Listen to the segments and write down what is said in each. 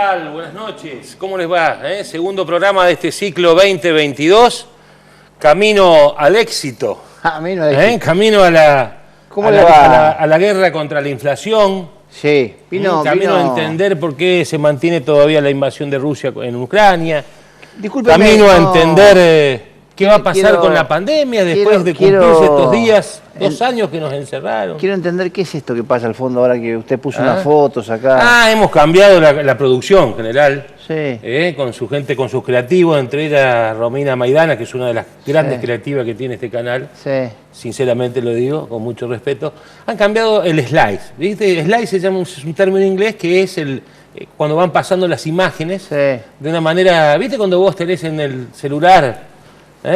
tal? Buenas noches. ¿Cómo les va? Segundo programa de este ciclo 2022. Camino al éxito. Camino al éxito. Camino a la guerra contra la inflación. Sí. Camino a entender por qué se mantiene todavía la invasión de Rusia en Ucrania. Discúlpeme, Camino a entender qué va a pasar con la pandemia después de cumplirse estos días, 2 años que nos encerraron. Quiero entender qué es esto que pasa al fondo ahora que usted puso unas fotos acá. Hemos cambiado la producción general. Sí. Con su gente, con sus creativos, entre ellas Romina Maidana, que es una de las grandes creativas que tiene este canal. Sí. Sinceramente lo digo, con mucho respeto. Han cambiado el slice. ¿Viste? Slice se llama un término inglés que es cuando van pasando las imágenes de una manera. ¿Viste cuando vos tenés en el celular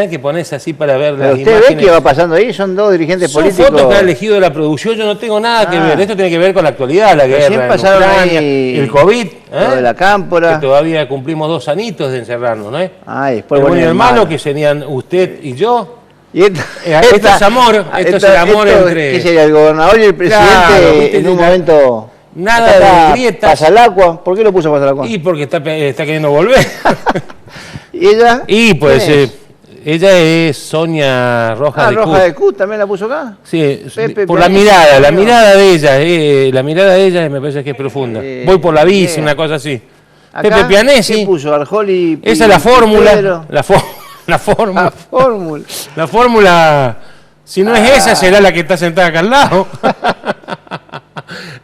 que ponés así para ver las imágenes? ¿Usted ve qué va pasando ahí? Son 2 dirigentes políticos. Son fotos que ha elegido la producción, yo no tengo nada que ver. Esto tiene que ver con la actualidad, la guerra, pasaron Ucrania, ahí el COVID. Lo de la cámpora. Que todavía cumplimos 2 añitos de encerrarnos, ¿no? Después el bueno y el malo, que serían usted y yo. Y esto es amor, esto es el amor entre... ¿Qué sería, el gobernador y el presidente en un momento... Nada de grietas. ¿Pasa el agua? ¿Por qué lo puso Pasa el agua? Y porque está queriendo volver. ¿Y ella? Y pues... ella es Sonia Rojas de Cut. Rojas de Cut, ¿también la puso acá? Sí, por la mirada de ella, la mirada de ella me parece que es profunda. Voy por la bici, una cosa así. Acá, Pepe Pianesi. ¿Qué puso? Arjoli. Esa es la fórmula. La fórmula, si no es esa, será la que está sentada acá al lado.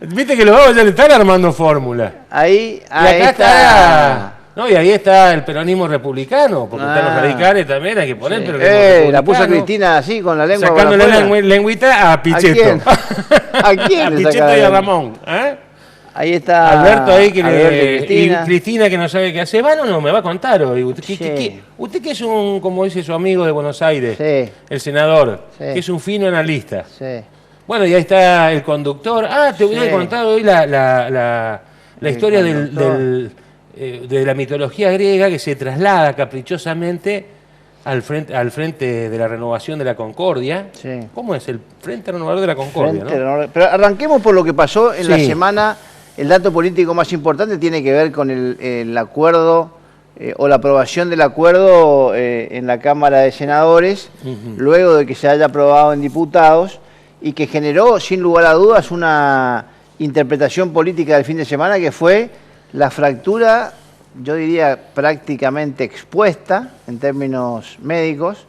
Viste que los vagos ya le están armando fórmula. Ahí está. No, y ahí está el peronismo republicano, porque están los radicales también, hay que poner pero la puso Cristina así, con la lengua. Sacándole la lengüita a Pichetto. ¿A quién? A Pichetto y a Ramón. Ahí está Alberto ahí, Cristina. Y Cristina que no sabe qué hacer. ¿Va o no? Me va a contar hoy. Usted que es como dice su amigo de Buenos Aires, el senador, que es un fino analista. Bueno, y ahí está el conductor. Te voy a contar hoy la historia de la mitología griega que se traslada caprichosamente al frente de la renovación de la Concordia. ¿Cómo es? El Frente Renovador de la Concordia, ¿no? Pero arranquemos por lo que pasó en la semana. El dato político más importante tiene que ver con el acuerdo o la aprobación del acuerdo en la Cámara de Senadores, luego de que se haya aprobado en diputados, y que generó, sin lugar a dudas, una interpretación política del fin de semana que fue la fractura, yo diría prácticamente expuesta en términos médicos,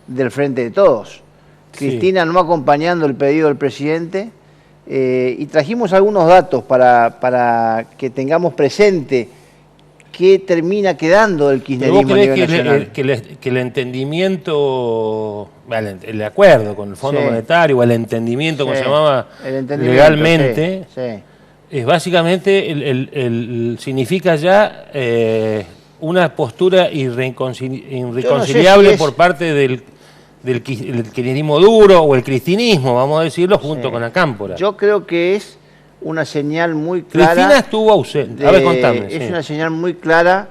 del Frente de Todos. Cristina no acompañando el pedido del presidente, y trajimos algunos datos para que tengamos presente qué termina quedando del kirchnerismo a nivel nacional. Que el entendimiento, el acuerdo con el Fondo Monetario, o el entendimiento, como se llamaba legalmente, es básicamente, significa ya una postura irreconciliable por parte del kirchnerismo duro o el cristinismo, vamos a decirlo, junto con la cámpora. Yo creo que es una señal muy clara. Cristina estuvo ausente. A ver, contame. Es una señal muy clara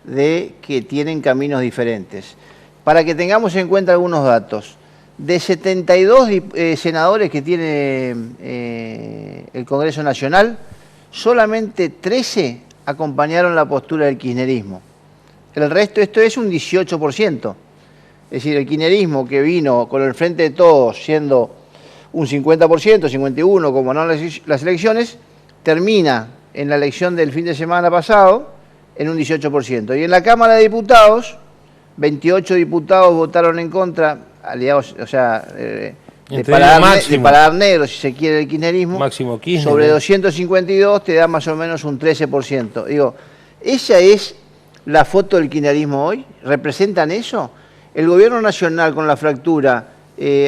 de que tienen caminos diferentes. Para que tengamos en cuenta algunos datos. De 72 senadores que tiene el Congreso Nacional, solamente 13 acompañaron la postura del kirchnerismo. El resto, esto es un 18%. Es decir, el kirchnerismo que vino con el Frente de Todos siendo un 50%, 51%, como no las elecciones, termina en la elección del fin de semana pasado en un 18%. Y en la Cámara de Diputados, 28 diputados votaron en contra, aliados, o sea, de paladar negro, si se quiere, el kirchnerismo. Máximo Kirchner. Sobre 252 te da más o menos un 13%. Digo, ¿esa es la foto del kirchnerismo hoy? ¿Representan eso? El gobierno nacional con la fractura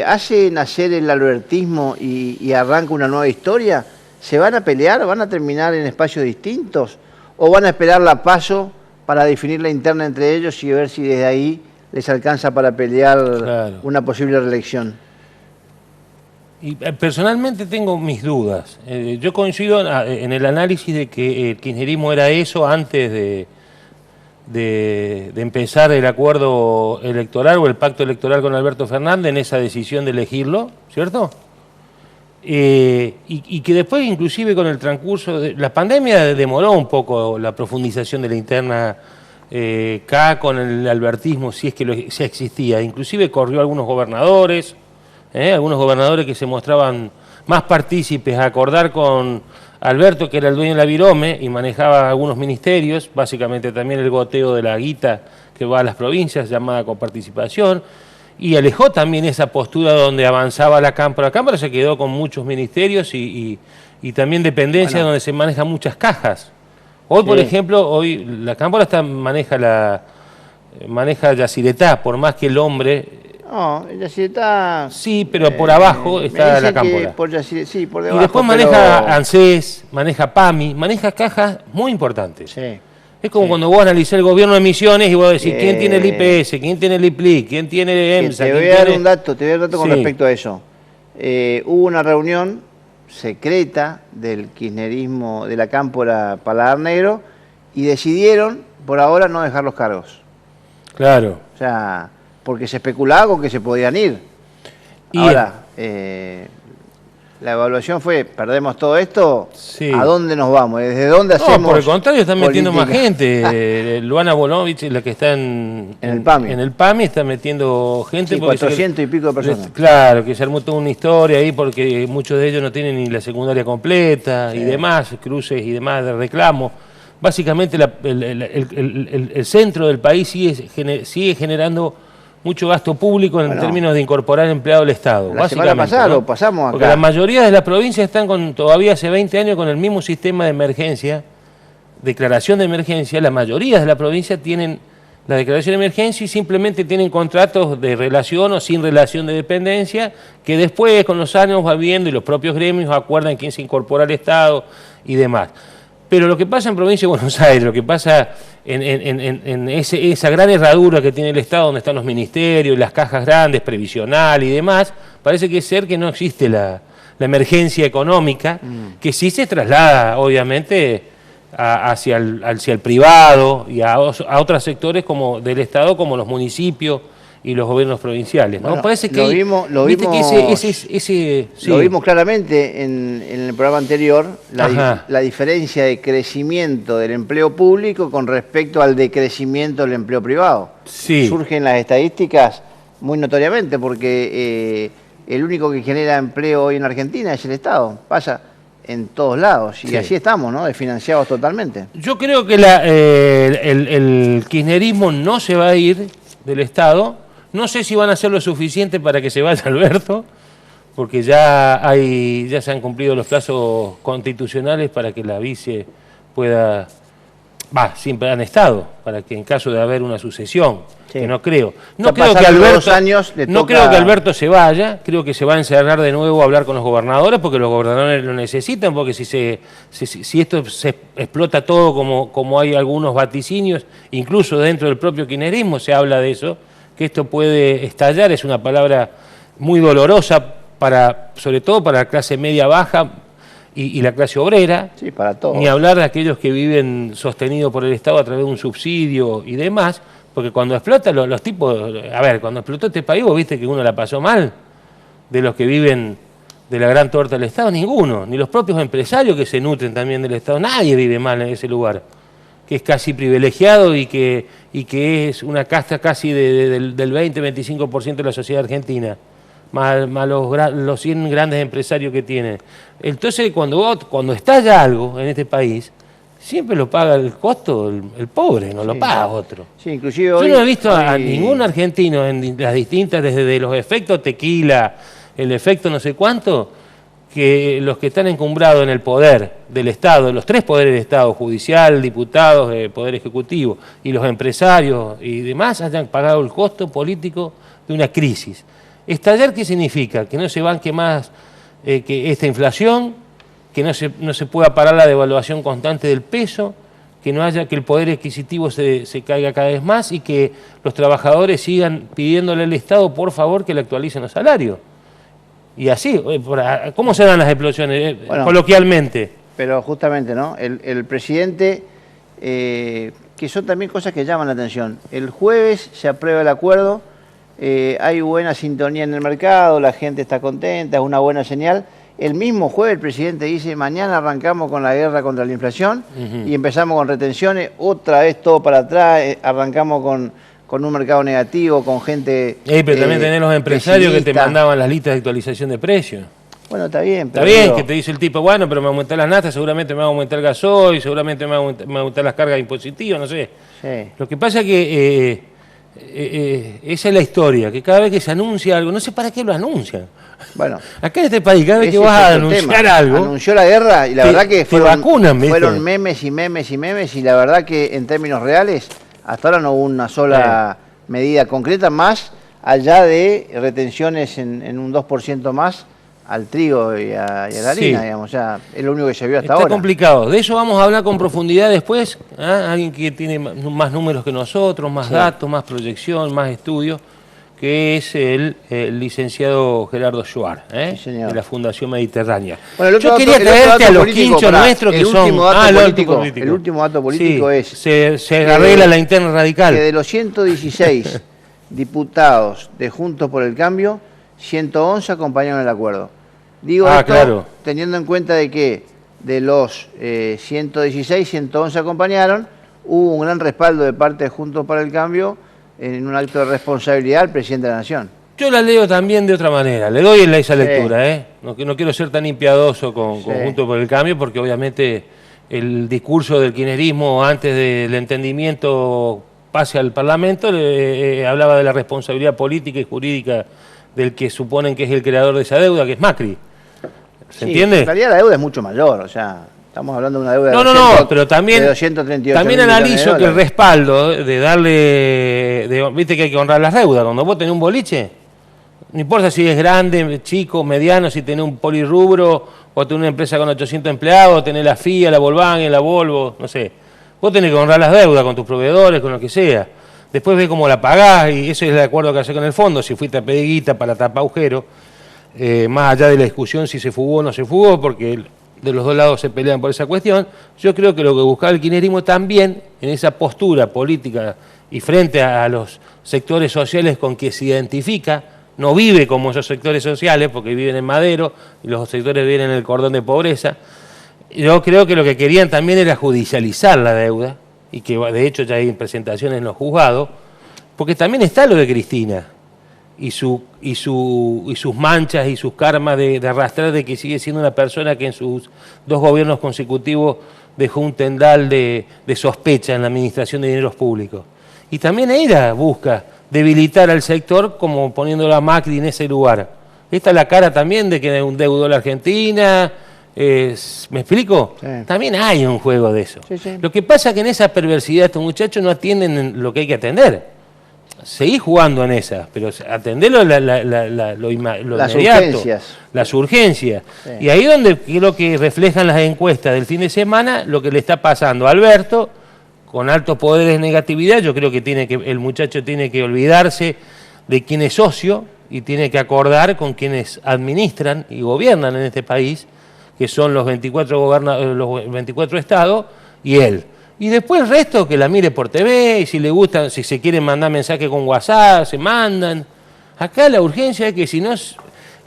hace nacer el albertismo y arranca una nueva historia. ¿Se van a pelear? ¿Van a terminar en espacios distintos? ¿O van a esperar la PASO para definir la interna entre ellos y ver si desde ahí les alcanza para pelear una posible reelección? Y personalmente tengo mis dudas. Yo coincido en el análisis de que el kirchnerismo era eso antes de empezar el acuerdo electoral o el pacto electoral con Alberto Fernández, en esa decisión de elegirlo, ¿cierto? y que después, inclusive con el transcurso de la pandemia, demoró un poco la profundización de la interna acá con el albertismo, si es que ya existía. Inclusive corrió algunos gobernadores que se mostraban más partícipes a acordar con Alberto, que era el dueño de la Virome y manejaba algunos ministerios, básicamente también el goteo de la guita que va a las provincias, llamada coparticipación, y alejó también esa postura donde avanzaba la Cámpora. La Cámpora se quedó con muchos ministerios y también dependencias donde se manejan muchas cajas. Hoy, por ejemplo, la Cámpora maneja Yacyretá, por más que el hombre... No, Yacyretá... Sí, pero por abajo está la Cámpora. Sí, por debajo. Y después maneja ANSES, maneja PAMI, maneja cajas muy importantes. Sí. Es como cuando vos analizás el gobierno de Misiones y vos decís quién tiene el IPS, quién tiene el IPLIC, quién tiene EMSA. Te voy a dar un dato, con respecto a eso. Hubo una reunión secreta del kirchnerismo de la Cámpora Paladar Negro y decidieron por ahora no dejar los cargos. Claro. O sea, porque se especulaba con que se podían ir. Ahora, la evaluación fue, perdemos todo esto, ¿a dónde nos vamos? ¿Desde dónde hacemos? No, por el contrario, están metiendo más gente. Luana Bonovich, la que está en el PAMI, está metiendo gente. Sí, 400 y pico de personas. Claro, que se armó toda una historia ahí porque muchos de ellos no tienen ni la secundaria completa y demás, cruces y demás de reclamo. Básicamente el centro del país sigue generando mucho gasto público en términos de incorporar empleado del Estado. La semana pasada lo pasamos acá. Porque la mayoría de las provincias están todavía hace 20 años con el mismo sistema de emergencia, declaración de emergencia. La mayoría de las provincias tienen la declaración de emergencia y simplemente tienen contratos de relación o sin relación de dependencia, que después con los años va viendo y los propios gremios acuerdan quién se incorpora al Estado y demás. Pero lo que pasa en Provincia de Buenos Aires, lo que pasa en esa gran herradura que tiene el Estado, donde están los ministerios, las cajas grandes, previsional y demás, parece que no existe la emergencia económica, que sí se traslada, obviamente, hacia el privado y a otros sectores del Estado, como los municipios y los gobiernos provinciales, ¿no? Bueno, parece que lo vimos claramente en el programa anterior, la diferencia de crecimiento del empleo público con respecto al decrecimiento del empleo privado. Sí. Surgen las estadísticas muy notoriamente porque el único que genera empleo hoy en Argentina es el Estado. Pasa en todos lados y así estamos, ¿no? Desfinanciados totalmente. Yo creo que el kirchnerismo no se va a ir del Estado. No sé si van a hacer lo suficiente para que se vaya Alberto, porque ya se han cumplido los plazos constitucionales para que la vice pueda... siempre han estado, para que en caso de haber una sucesión, que no creo. No creo que Alberto se vaya, creo que se va a encerrar de nuevo a hablar con los gobernadores, porque los gobernadores lo necesitan, porque si esto se explota todo como hay algunos vaticinios, incluso dentro del propio kirchnerismo se habla de eso, que esto puede estallar, es una palabra muy dolorosa sobre todo para la clase media baja y la clase obrera. Sí, para todos. Ni hablar de aquellos que viven sostenidos por el Estado a través de un subsidio y demás, porque cuando explota los tipos, cuando explotó este país, vos viste que uno la pasó mal, de los que viven de la gran torta del Estado, ninguno, ni los propios empresarios que se nutren también del Estado, nadie vive mal en ese lugar, que es casi privilegiado y que es una casta casi del 20-25% de la sociedad argentina, más los 100 grandes empresarios que tiene. Entonces, cuando estalla algo en este país, siempre lo paga el costo el pobre, no lo paga otro. Sí, inclusive yo no he visto a ningún argentino en las distintas, desde los efectos tequila, el efecto no sé cuánto, que los que están encumbrados en el poder del Estado, los tres poderes del Estado, judicial, diputados, poder ejecutivo, y los empresarios y demás, hayan pagado el costo político de una crisis. ¿Estallar qué significa? Que no se banque más que esta inflación, que no se pueda parar la devaluación constante del peso, que el poder adquisitivo se caiga cada vez más y que los trabajadores sigan pidiéndole al Estado, por favor, que le actualicen los salarios. Y así, ¿cómo se dan las explosiones? Coloquialmente. Pero justamente, ¿no? El presidente, que son también cosas que llaman la atención. El jueves se aprueba el acuerdo, hay buena sintonía en el mercado, la gente está contenta, es una buena señal. El mismo jueves el presidente dice, mañana arrancamos con la guerra contra la inflación y empezamos con retenciones, otra vez todo para atrás, arrancamos con un mercado negativo, con gente... pero también tenés los empresarios que te mandaban las listas de actualización de precios. Bueno, está bien. Pero está bien que te dice el tipo, bueno, pero me va a aumentar las naftas, seguramente me va a aumentar el gasoil, seguramente me va a aumentar las cargas impositivas, no sé. Sí. Lo que pasa es que esa es la historia, que cada vez que se anuncia algo, no sé para qué lo anuncian. Bueno, acá en este país, cada vez que vas a anunciar algo... Anunció la guerra y la verdad que fueron memes y memes y memes y la verdad que en términos reales hasta ahora no hubo una sola medida concreta más allá de retenciones en un 2% más al trigo y a la harina, digamos, o sea, es lo único que se vio hasta ahora. Está complicado, de eso vamos a hablar con profundidad después, alguien que tiene más números que nosotros, más datos, más proyección, más estudios, que es el licenciado Gerardo Schwartz, de la Fundación Mediterránea. Bueno, yo quería traerte a los quinchos nuestros que son... El último dato político es... Se arregla la interna radical. Que de los 116 diputados de Juntos por el Cambio, 111 acompañaron el acuerdo. Digo esto teniendo en cuenta de que de los 116, 111 acompañaron, hubo un gran respaldo de parte de Juntos por el Cambio en un acto de responsabilidad al presidente de la Nación. Yo la leo también de otra manera, le doy esa lectura, no quiero ser tan impiadoso con Juntos por el Cambio, porque obviamente el discurso del kirchnerismo antes del entendimiento pase al Parlamento hablaba de la responsabilidad política y jurídica del que suponen que es el creador de esa deuda, que es Macri. ¿Se entiende? En realidad la deuda es mucho mayor, o sea, estamos hablando de una deuda pero también, de 238 también analizo que el respaldo de darle, viste que hay que honrar las deudas, cuando vos tenés un boliche, no importa si es grande, chico, mediano, si tenés un polirrubro, o tenés una empresa con 800 empleados, tenés la FIA, la Volkswagen, la Volvo, no sé, vos tenés que honrar las deudas con tus proveedores, con lo que sea. Después ves cómo la pagás, y eso es el acuerdo que hace con el fondo, si fuiste a pedir guita para tapar agujeros, más allá de la discusión si se fugó o no se fugó, porque de los dos lados se pelean por esa cuestión. Yo creo que lo que buscaba el kirchnerismo también, en esa postura política y frente a los sectores sociales con que se identifica, no vive como esos sectores sociales, porque viven en Madero, y los sectores viven en el cordón de pobreza. Yo creo que lo que querían también era judicializar la deuda, y que de hecho ya hay presentaciones en los juzgados, porque también está lo de Cristina, y sus manchas y sus karmas de arrastrar de que sigue siendo una persona que en sus 2 gobiernos consecutivos dejó un tendal de sospecha en la administración de dineros públicos. Y también ella busca debilitar al sector como poniéndolo a Macri en ese lugar. Esta es la cara también de que endeudó la Argentina. ¿Me explico? Sí. También hay un juego de eso. Sí. Lo que pasa es que en esa perversidad estos muchachos no atienden lo que hay que atender. Seguí jugando en esas, pero atenderlo las urgencias. Las urgencias. Sí. Y ahí es donde creo que reflejan las encuestas del fin de semana lo que le está pasando a Alberto, con altos poderes de negatividad. Yo creo que el muchacho tiene que olvidarse de quién es socio y tiene que acordar con quienes administran y gobiernan en este país, que son los 24 estados y él. Y después el resto que la mire por TV, y si le gustan, si se quieren mandar mensajes con WhatsApp, se mandan. Acá la urgencia es que si no...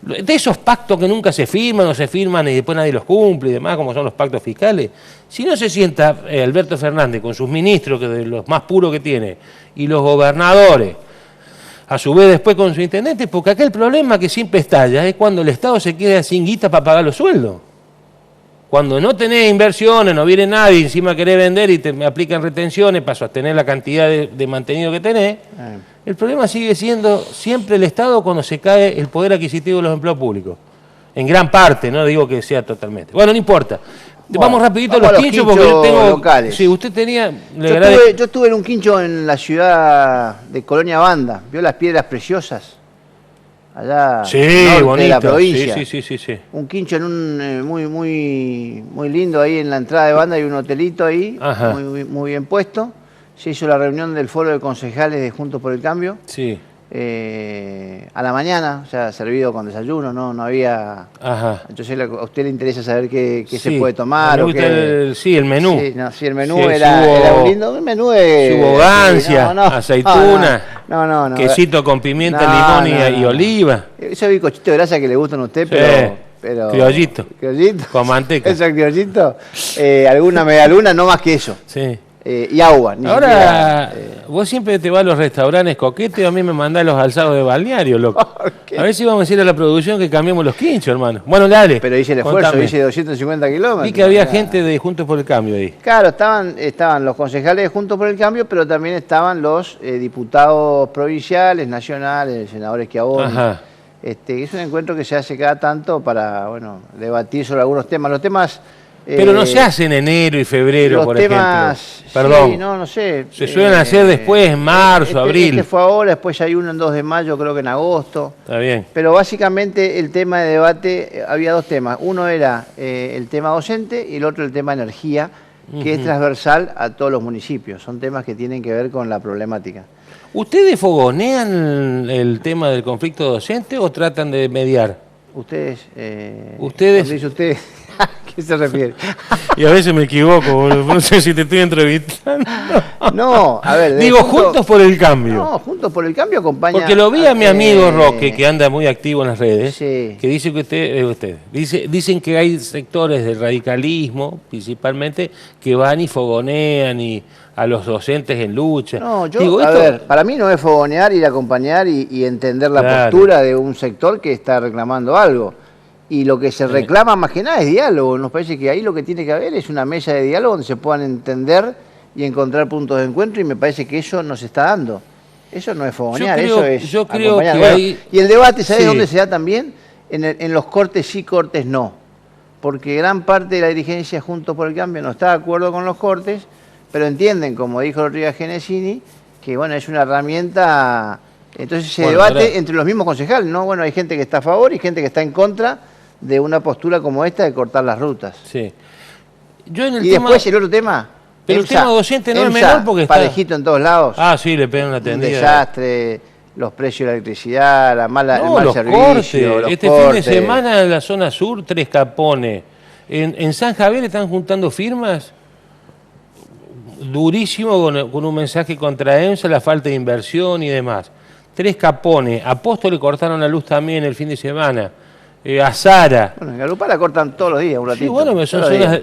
De esos pactos que nunca se firman o se firman y después nadie los cumple y demás, como son los pactos fiscales, si no se sienta Alberto Fernández con sus ministros, que de los más puros que tiene, y los gobernadores, a su vez después con su intendente, porque acá el problema que siempre estalla es cuando el Estado se queda sin guita para pagar los sueldos. Cuando no tenés inversiones, no viene nadie, encima querés vender y te aplican retenciones para sostener la cantidad de mantenido que tenés, el problema sigue siendo siempre el Estado cuando se cae el poder adquisitivo de los empleos públicos. En gran parte, no digo que sea totalmente. Bueno, no importa. Vamos rapidito a los quinchos porque yo tengo... locales. Sí, usted tenía... Yo estuve en un quincho en la ciudad de Colonia Banda. ¿Vio las piedras preciosas? Allá bonito, de la provincia. Sí. Un quincho en un muy lindo ahí en la entrada de Banda, hay un hotelito ahí, muy bien puesto. Se hizo la reunión del foro de concejales de Juntos por el Cambio. Sí. A la mañana, o sea, servido con desayuno, no había... Ajá. Entonces a usted le interesa saber qué se puede tomar. Me gusta el menú. Sí, el menú era un lindo menú de... Subogancia, aceituna, quesito con pimienta, limón y oliva. Esos bizcochitos de grasa que le gustan a usted, pero pero criollito. Criollito. Con manteca. Eso es criollito. Alguna medialuna, no más que eso. Sí. Y agua. Ahora, vos siempre te vas a los restaurantes coquetes, a mí me mandás los alzados de balneario, loco. A ver si vamos a decir a la producción que cambiemos los quinchos, hermano. Bueno, dale. Pero hice el esfuerzo, hice 250 kilómetros. Vi que había gente de Juntos por el Cambio ahí. Claro, estaban los concejales de Juntos por el Cambio, pero también estaban los diputados provinciales, nacionales, senadores que abonan. Ajá. Es un encuentro que se hace cada tanto para, bueno, debatir sobre algunos temas. Los temas... Pero no se hace en enero y febrero, por temas, ejemplo. Perdón. Sí, no sé. Se suelen hacer después, en marzo, abril. Fue ahora, después hay uno en 2 de mayo, creo que en agosto. Está bien. Pero básicamente el tema de debate, había 2 temas. Uno era el tema docente y el otro el tema energía, que es transversal a todos los municipios. Son temas que tienen que ver con la problemática. ¿Ustedes fogonean el tema del conflicto docente o tratan de mediar? Ustedes. Ustedes. Dice usted. ¿A qué se refiere? Y a veces me equivoco, no sé si te estoy entrevistando. No, a ver. Digo, Juntos por el Cambio. No, Juntos por el Cambio acompaña. Porque lo vi a mi amigo Roque, que anda muy activo en las redes, sí. Que dice que dicen que hay sectores del radicalismo, principalmente, que van y fogonean y a los docentes en lucha. No, a ver, para mí no es fogonear, ir a acompañar y entender la postura de un sector que está reclamando algo. Y lo que se reclama más que nada es diálogo. Nos parece que ahí lo que tiene que haber es una mesa de diálogo donde se puedan entender y encontrar puntos de encuentro, y me parece que eso no se está dando. Eso no es fogonear, eso es yo creo que hay... Y el debate, ¿sabes dónde se da también? En los cortes sí, cortes no. Porque gran parte de la dirigencia Juntos por el Cambio no está de acuerdo con los cortes, pero entienden, como dijo Rodríguez Genesini, que bueno, es una herramienta. Entonces se debate entre los mismos concejales, ¿no? Bueno, hay gente que está a favor y gente que está en contra de una postura como esta de cortar las rutas. Sí. Después el otro tema. Pero el tema docente no es menor porque está parejito en todos lados. Ah, sí, le pegan la tendida. Un desastre, los precios de la electricidad, el mal los servicio, cortes. Fin de semana en la zona sur, 3 capones. En San Javier están juntando firmas durísimo con un mensaje contra EMSA, la falta de inversión y demás. 3 capones. A Posto le cortaron la luz también el fin de semana. A Sara. Bueno, en Carupá la cortan todos los días, un ratito. Sí, bueno,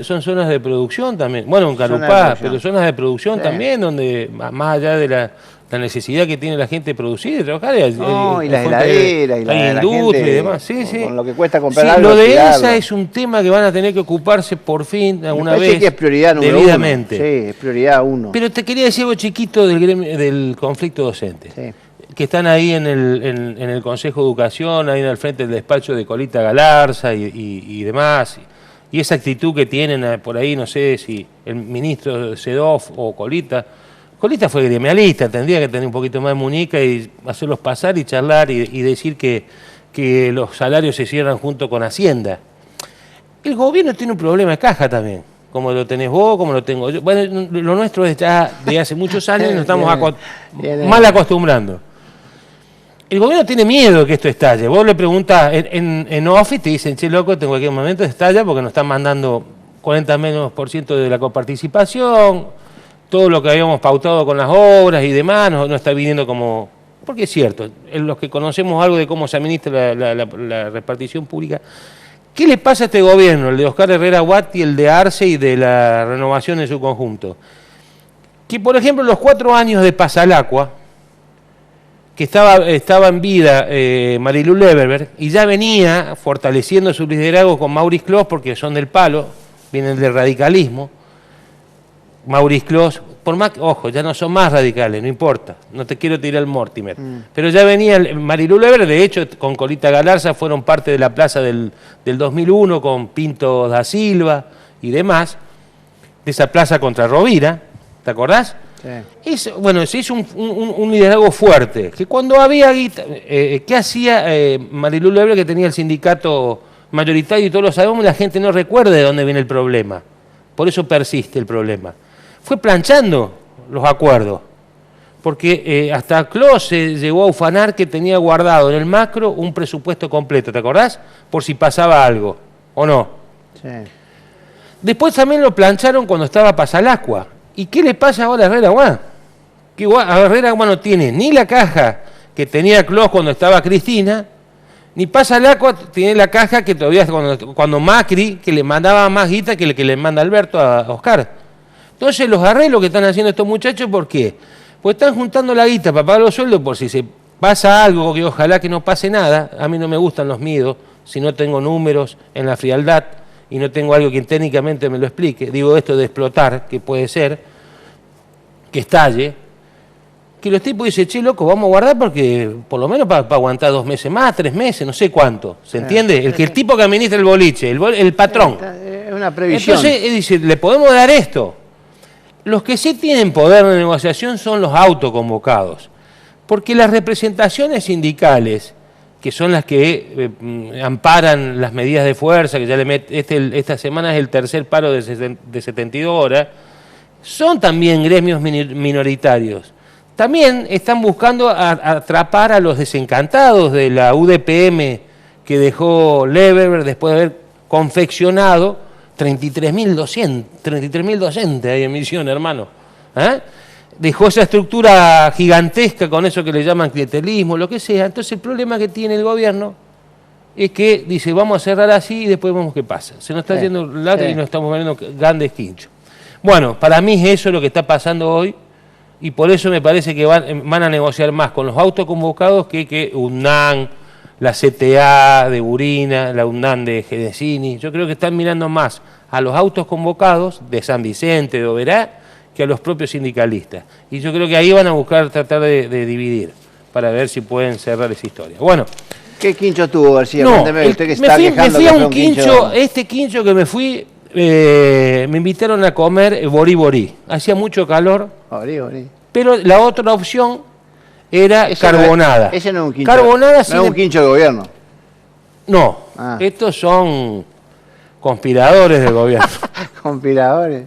son zonas de producción también. Bueno, en Carupá, pero zonas de producción también, donde más allá de la necesidad que tiene la gente de producir, de trabajar. No, y las heladeras, y la industria y demás. Sí, sí. Con lo que cuesta comprar algo. Lo de ESA es un tema que van a tener que ocuparse por fin, alguna vez. Que es prioridad número debidamente. 1. Sí, es prioridad 1. Pero te quería decir algo chiquito del conflicto docente. Sí. Que están ahí en el Consejo de Educación, ahí en el frente del despacho de Colita Galarza y demás. Y esa actitud que tienen por ahí, no sé si el ministro Sedov o Colita. Colita fue gremialista, tendría que tener un poquito más de muñeca y hacerlos pasar y charlar y decir que los salarios se cierran junto con Hacienda. El gobierno tiene un problema de caja también, como lo tenés vos, como lo tengo yo. Bueno, lo nuestro es ya de hace muchos años y nos estamos mal acostumbrando. El gobierno tiene miedo de que esto estalle. Vos le preguntás en off y te dicen, che, loco, en cualquier momento estalla porque nos están mandando 40% de la coparticipación, todo lo que habíamos pautado con las obras y demás, no está viniendo como... Porque es cierto, los que conocemos algo de cómo se administra la repartición pública, ¿qué le pasa a este gobierno, el de Oscar Herrera Watt y el de Arce y de la renovación en su conjunto? Que, por ejemplo, los 4 años de Pasalacua, que estaba en vida Marilu Leverberg, y ya venía fortaleciendo su liderazgo con Maurice Clos, porque son del palo, vienen del radicalismo. Maurice Clos, por más, ojo, ya no son más radicales, no importa, no te quiero tirar el Mortimer, pero ya venía Marilu Leverberg, de hecho, con Colita Galarza fueron parte de la plaza del 2001, con Pinto da Silva y demás, de esa plaza contra Rovira, ¿te acordás? Sí. Bueno, se hizo un liderazgo fuerte, que cuando había guita, ¿qué hacía Marilu Leverberg, que tenía el sindicato mayoritario y todos lo sabemos, la gente no recuerda de dónde viene el problema, por eso persiste el problema. Fue planchando los acuerdos, porque hasta Clos se llegó a ufanar que tenía guardado en el macro un presupuesto completo, ¿te acordás? Por si pasaba algo, ¿o no? Sí. Después también lo plancharon cuando estaba Pasalacua. ¿Y qué le pasa ahora a Herrera Watt? Que Herrera Watt no tiene ni la caja que tenía Clos cuando estaba Cristina, Ni pasa el agua, tiene la caja que todavía cuando Macri, que le mandaba más guita que le manda Alberto a Oscar. Entonces los arreglos que están haciendo estos muchachos, ¿por qué? Pues están juntando la guita para pagar los sueldos por si se pasa algo, que ojalá que no pase nada. A mí no me gustan los miedos, si no tengo números en la frialdad y no tengo algo que técnicamente me lo explique. Digo esto de explotar, que puede ser, que estalle. Que los tipos dicen, che, loco, vamos a guardar porque por lo menos para aguantar 2 meses más, 3 meses, no sé cuánto. ¿Se entiende? El tipo que administra el boliche, el patrón. Es una previsión. Entonces, dice, le podemos dar esto. Los que sí tienen poder de negociación son los autoconvocados. Porque las representaciones sindicales, que son las que amparan las medidas de fuerza, que ya esta semana es el tercer paro de 72 horas, son también gremios minoritarios. También están buscando atrapar a los desencantados de la UDPM que dejó Lever después de haber confeccionado 33.000 docentes ahí en Misión, hermano. Dejó esa estructura gigantesca con eso que le llaman clientelismo, lo que sea. Entonces el problema que tiene el gobierno es que dice, vamos a cerrar así y después vemos qué pasa. Se nos está yendo el lado y nos estamos viendo grandes quinchos. Bueno, para mí es eso lo que está pasando hoy. Y por eso me parece que van a negociar más con los autoconvocados que UNAM, la CTA de Burina, la UNAM de Genesini. Yo creo que están mirando más a los autoconvocados de San Vicente, de Oberá, que a los propios sindicalistas. Y yo creo que ahí van a buscar tratar de dividir, para ver si pueden cerrar esa historia. Bueno. ¿Qué quincho tuvo, García? No, usted que está me fui a un quincho, este quincho que me fui... me invitaron a comer borí. Hacía mucho calor. Borí. Pero la otra opción era carbonada. Ese no es un quincho. Carbonada no es un quincho de gobierno. No, estos son conspiradores del gobierno. Conspiradores.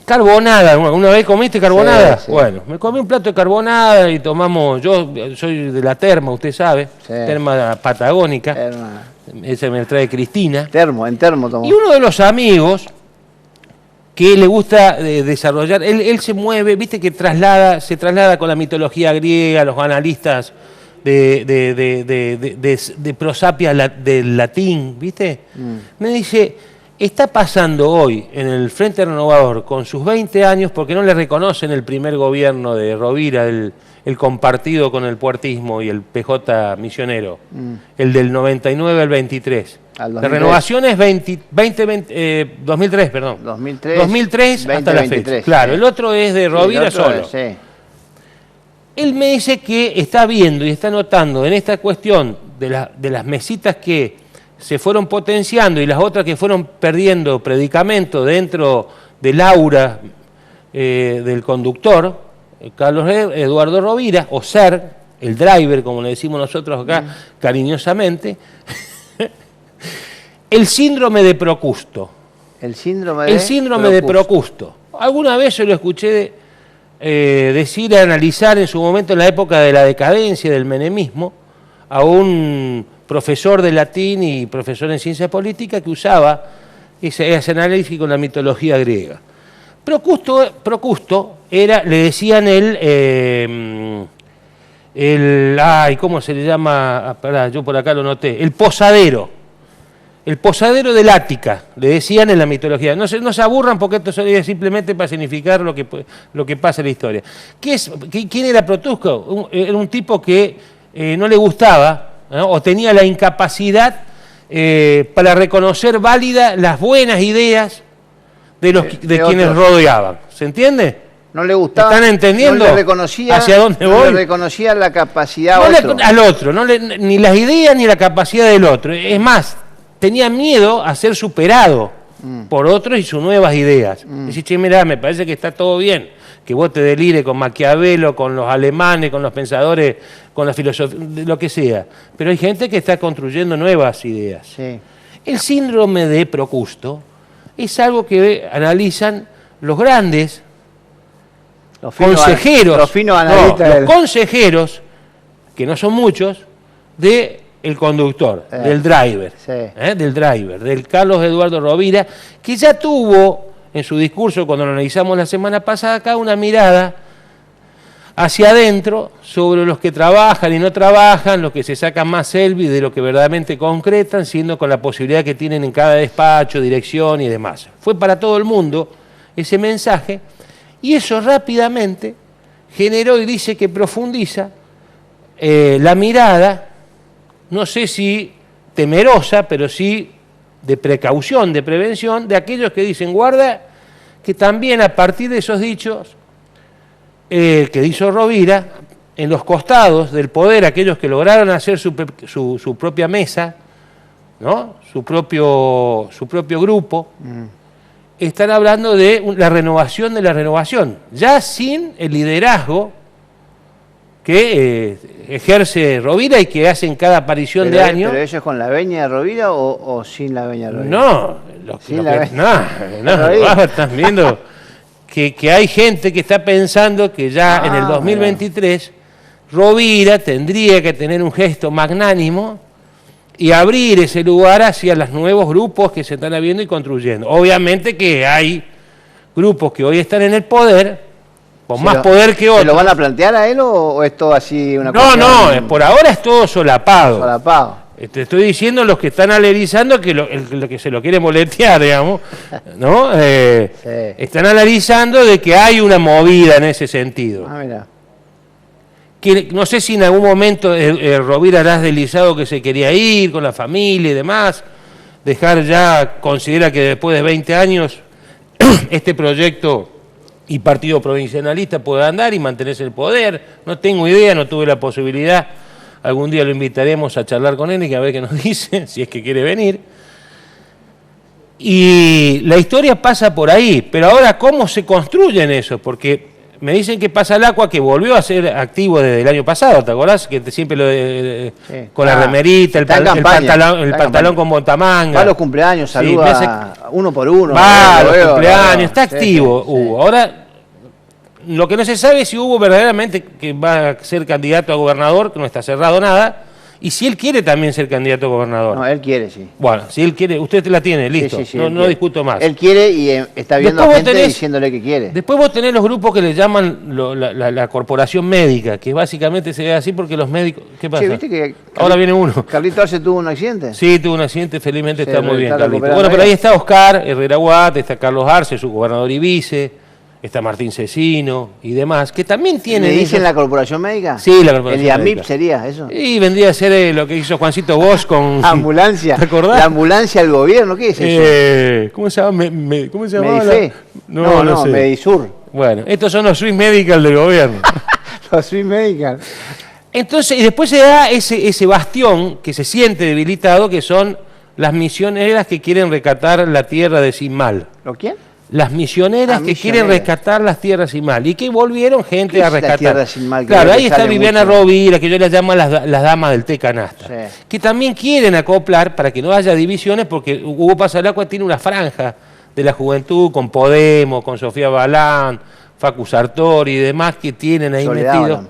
Carbonada, ¿una vez comiste carbonada? Sí. Bueno, me comí un plato de carbonada y tomamos, yo soy de la Terma, usted sabe, Terma patagónica. Terma. Ese me lo trae Cristina. En termo tomó. Y uno de los amigos que le gusta desarrollar, él se mueve, viste que se traslada con la mitología griega, los analistas de prosapia del latín, viste. Me dice, está pasando hoy en el Frente Renovador con sus 20 años, porque no le reconocen el primer gobierno de Rovira, el compartido con el puertismo y el PJ misionero, el del 99 al 23. La renovación es 2003, perdón. 2003 hasta la fecha. Claro, el otro es de Rovira solo. Él me dice que está viendo y está notando en esta cuestión de las mesitas que se fueron potenciando y las otras que fueron perdiendo predicamento dentro del aura del conductor, Carlos Eduardo Rovira, o Ser, el driver, como le decimos nosotros acá cariñosamente, el síndrome de Procusto. El síndrome de Procusto. Alguna vez yo lo escuché decir, analizar en su momento en la época de la decadencia del menemismo, a un profesor de latín y profesor en ciencia política que usaba ese análisis con la mitología griega. Procusto era, le decían ¿cómo se le llama? Yo por acá lo noté, el posadero del Ática, le decían en la mitología. No se aburran porque esto sería simplemente para significar lo que pasa en la historia. ¿Quién era Procusto? Era un tipo que no le gustaba, ¿no? O tenía la incapacidad para reconocer válidas las buenas ideas de quienes rodeaban. ¿Se entiende? No le gustaba. ¿Están entendiendo? No le reconocía, hacia dónde voy. No le reconocía la capacidad al otro, ni las ideas ni la capacidad del otro. Es más, tenía miedo a ser superado por otros y sus nuevas ideas. Decís, che, mirá, me parece que está todo bien, que vos te delires con Maquiavelo, con los alemanes, con los pensadores, con la filosofía, lo que sea. Pero hay gente que está construyendo nuevas ideas. Sí. El síndrome de Procusto es algo que analizan los grandes consejeros, los consejeros, que no son muchos, del conductor, del driver, del Carlos Eduardo Rovira, que ya tuvo en su discurso, cuando lo analizamos la semana pasada acá, una mirada hacia adentro sobre los que trabajan y no trabajan, los que se sacan más selfies de lo que verdaderamente concretan, siendo con la posibilidad que tienen en cada despacho, dirección y demás. Fue para todo el mundo ese mensaje y eso rápidamente generó y dice que profundiza la mirada, no sé si temerosa, pero sí de precaución, de prevención, de aquellos que dicen, guarda, que también a partir de esos dichos que hizo Rovira, en los costados del poder, aquellos que lograron hacer su propia mesa, ¿no? su propio grupo, están hablando de la renovación de la renovación, ya sin el liderazgo que ejerce Rovira y que hace en cada aparición de año. ¿Pero ellos con la veña de Rovira o sin la veña de Rovira? No, están viendo que hay gente que está pensando que ya en el 2023 Rovira tendría que tener un gesto magnánimo y abrir ese lugar hacia los nuevos grupos que se están habiendo y construyendo. Obviamente que hay grupos que hoy están en el poder, con más poder que otros. ¿Se lo van a plantear a él o es todo así una cosa? No, por ahora es todo solapado. Solapado. Te estoy diciendo los que están alerizando que lo que se lo quiere boletear, digamos, ¿no? Sí. Están analizando de que hay una movida en ese sentido. Mira. Que no sé si en algún momento Rovira hará deslizado que se quería ir con la familia y demás, dejar ya, considera que después de 20 años este proyecto y partido provincialista puede andar y mantenerse en el poder. No tengo idea, no tuve la posibilidad. Algún día lo invitaremos a charlar con él y a ver qué nos dice, si es que quiere venir. Y la historia pasa por ahí, pero ahora, ¿cómo se construyen eso? Porque me dicen que pasa el agua, que volvió a ser activo desde el año pasado, ¿te acordás? Que siempre sí. Con la remerita, el pantalón con botamanga. Va a los cumpleaños, saluda uno por uno. Va a los cumpleaños, está activo Hugo. Ahora, lo que no se sabe es si Hugo verdaderamente que va a ser candidato a gobernador, que no está cerrado nada, y si él quiere también ser candidato a gobernador. No, él quiere, sí. Bueno, si él quiere, usted la tiene, listo, sí, no discuto más. Él quiere y está viendo a gente diciéndole que quiere. Después vos tenés los grupos que le llaman la corporación médica, que básicamente se ve así porque los médicos... ¿Qué pasa? Sí, ¿viste que ahora viene uno. ¿Carlito Arce tuvo un accidente? Sí, tuvo un accidente, felizmente está muy bien, Carlito. Bueno, pero ahí está Oscar Herrera Guat, está Carlos Arce, su gobernador y vice... Está Martín Cecino y demás, que también tienen... ¿Le dicen la corporación médica? Sí, la corporación médica. ¿El IAMIP sería eso? Y vendría a ser lo que hizo Juancito Bosch con... ambulancia. ¿Te acordás? La ambulancia del gobierno, ¿qué es eso? ¿Cómo se llama? ¿Cómo se llama? Medife. No, sé. Medisur. Bueno, estos son los Swiss Medical del gobierno. Los Swiss Medical. Entonces, y después se da ese bastión que se siente debilitado, que son las misioneras que quieren rescatar la tierra de Sinmal. ¿Lo quién? Las misioneras que quieren rescatar las tierras sin mal y que volvieron gente a rescatar. La tierra sin mal, claro, ahí está Viviana Rovira, que yo las llamo las damas del té canasta, que también quieren acoplar para que no haya divisiones, porque Hugo Pasalacqua tiene una franja de la juventud con Podemos, con Sofía Balán, Facu Sartori y demás que tienen ahí metidos.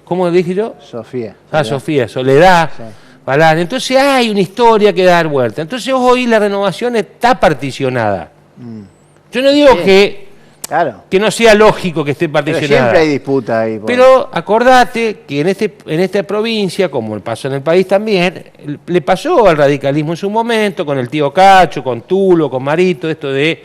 ¿Cómo dije yo? Sofía. Sofía, Soledad. Sí. Balán. Entonces hay una historia que dar vuelta. Entonces hoy la renovación está particionada. Yo no digo que no sea lógico que esté particionada. Pero siempre hay disputa ahí. Pero acordate que en esta provincia, como pasó en el país también, le pasó al radicalismo en su momento, con el tío Cacho, con Tulo, con Marito, esto de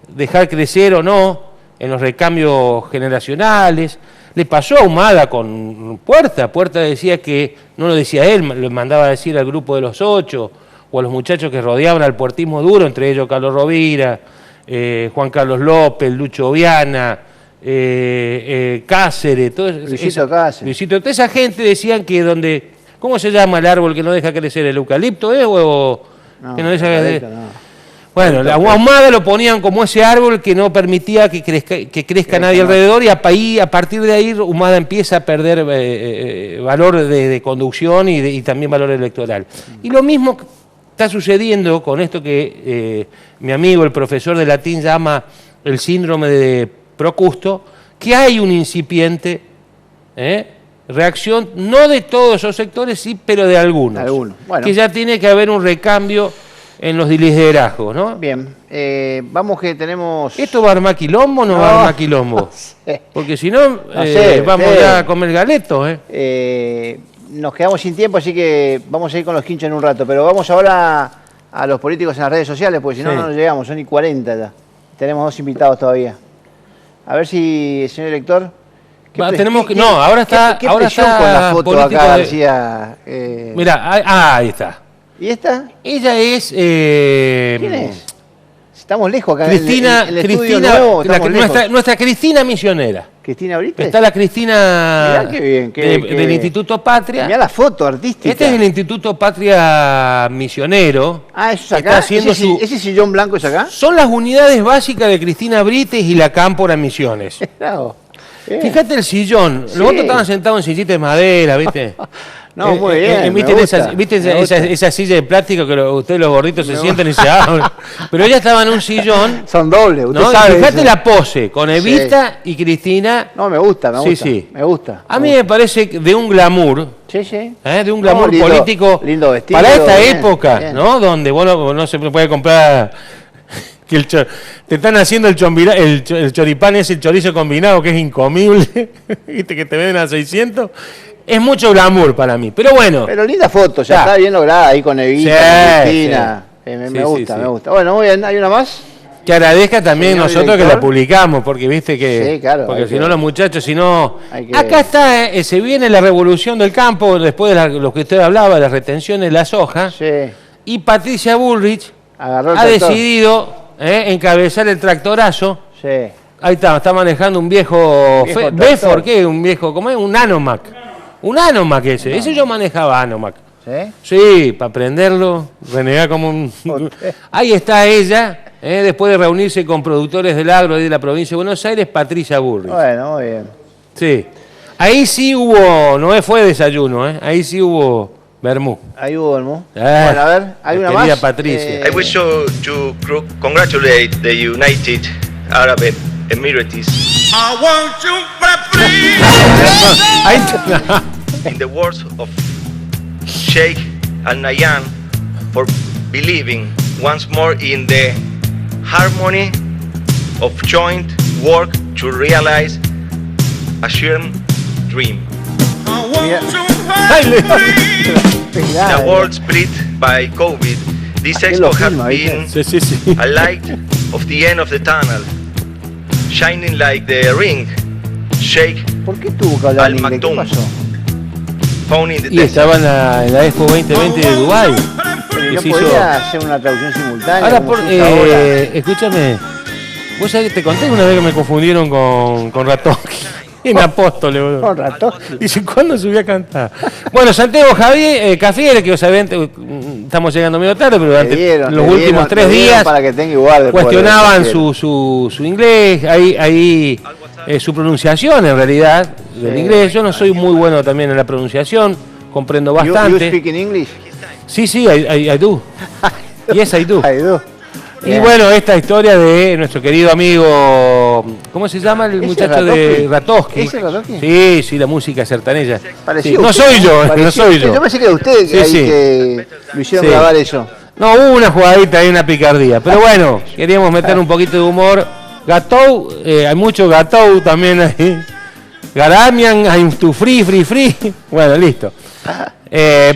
dejar crecer o no en los recambios generacionales. Le pasó a Humada con Puerta. Puerta decía que, no lo decía él, lo mandaba a decir al grupo de los 8 o a los muchachos que rodeaban al puertismo duro, entre ellos Carlos Rovira, Juan Carlos López, Lucho Viana, Cáceres, todo Luisito Cáceres. Toda esa gente decían que donde, ¿cómo se llama el árbol que no deja crecer? ¿El eucalipto o no, que no deja crecer? No. Bueno, la Ahumada lo ponían como ese árbol que no permitía que crezca nadie alrededor, y a partir de ahí Ahumada empieza a perder valor de conducción y también valor electoral. Y lo mismo está sucediendo con esto que mi amigo, el profesor de latín, llama el síndrome de Procusto, que hay un incipiente reacción, no de todos esos sectores, sí, pero de algunos. Bueno. Que ya tiene que haber un recambio en los liderazgos, ¿no? Bien, vamos que tenemos... ¿Esto va a armar quilombo o no va a armar quilombo? No sé. Porque si no, vamos ya a comer galetos, nos quedamos sin tiempo, así que vamos a ir con los quinchos en un rato, pero vamos ahora a los políticos en las redes sociales, porque si no, no nos llegamos, son y 40 ya. Tenemos 2 invitados todavía. A ver si, señor director... tenemos que... No, ahora está... ¿Qué ahora está con la foto acá, García? Mirá, ahí está. ¿Y esta? Ella es... ¿Quién es? Estamos lejos acá. Cristina, en el estudio nuevo, nuestra Cristina misionera. ¿Cristina Brites? Está la Cristina mirá qué bien, del Instituto Patria. Mirá la foto artística. Este es el Instituto Patria Misionero. Ah, eso es acá. ¿Ese sillón blanco es acá? Son las unidades básicas de Cristina Brites y la Cámpora Misiones. Claro. Fíjate el sillón. Los otros estaban sentados en sillitas de madera, ¿viste? No, muy bien. ¿Viste esa silla de plástico que ustedes los gorditos se sientan y se hablan? Pero ella estaba en un sillón. Son dobles, usted sabe. Fíjate la pose, con Evita y Cristina. No, me gusta. Sí. Me gusta. A mí me parece de un glamour. Sí. De un glamour político. Lindo vestido. Para esta época, bien. ¿No? Donde no se puede comprar... te están haciendo el choripán, el chorizo combinado, que es incomible. ¿Viste que te venden a 600? Es mucho glamour para mí, pero bueno. Pero linda foto, ya está bien lograda ahí con Evita, con Cristina. Me gusta. Bueno, muy bien, ¿hay una más? Que agradezca también nosotros que la publicamos, porque viste que... Sí, claro. Porque si no los muchachos, si no... Acá está, se viene la revolución del campo, después de lo que usted hablaba, las retenciones de la soja. Sí. Y Patricia Bullrich ha decidido encabezar el tractorazo. Sí. Ahí está manejando un viejo Bedford, ¿qué? Un viejo, ¿cómo es? Un Anomac. Un Anomac ese. Ese yo manejaba Anomac. ¿Sí? Sí, para aprenderlo, renegar como un... Ahí está ella, después de reunirse con productores del agro de la provincia de Buenos Aires, Patricia Bullrich. Bueno, muy bien. Sí. Ahí sí hubo, no fue desayuno, ahí sí hubo vermú. Ahí hubo vermú. Bueno, a ver, hay una querida más. Patricia. I wish to congratulate the United Arab Emirates. I want you free. In the words of Sheikh Al Nahyan, for believing once more in the harmony of joint work to realize a shared dream. I want you free. In a world split by COVID, this expo has been a light of the end of the tunnel, shining like the ring. Sheikh ¿Por qué tuvo que hablar en inglés? ¿Qué pasó? Y estaba en la Expo 2020 de Dubái. ¿No podía hacer una traducción simultánea? Ahora, escúchame, vos sabés que te conté una vez que me confundieron con Ratowski. En Apóstoles, boludo. Con Ratowski. Dice, ¿cuándo subí a cantar? Bueno, Santiago Javier, Cafiere, que obviamente estamos llegando medio tarde, pero durante los últimos 3 días para que tenga igual cuestionaban su inglés, ahí su pronunciación en realidad del inglés. Yo no soy muy bueno también en la pronunciación, comprendo bastante. You speak in English? Sí, I do. Yes, I do. I do. Y bueno, esta historia de nuestro querido amigo, ¿cómo se llama el muchacho de Ratowski? ¿Ese Ratowski? Sí, la música sertaneja. Sí. No soy yo. Yo pensé que era usted que lo hicieron grabar eso. No, hubo una jugadita ahí, una picardía. Pero bueno, queríamos meter un poquito de humor. Gatou, hay mucho Gatou también ahí. Garamian, I'm to free. Bueno, listo.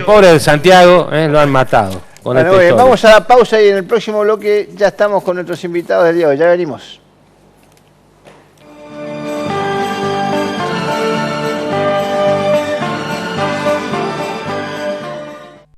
Pobre de Santiago, lo han matado. Bueno, vamos a la pausa y en el próximo bloque ya estamos con nuestros invitados del día de hoy. Ya venimos.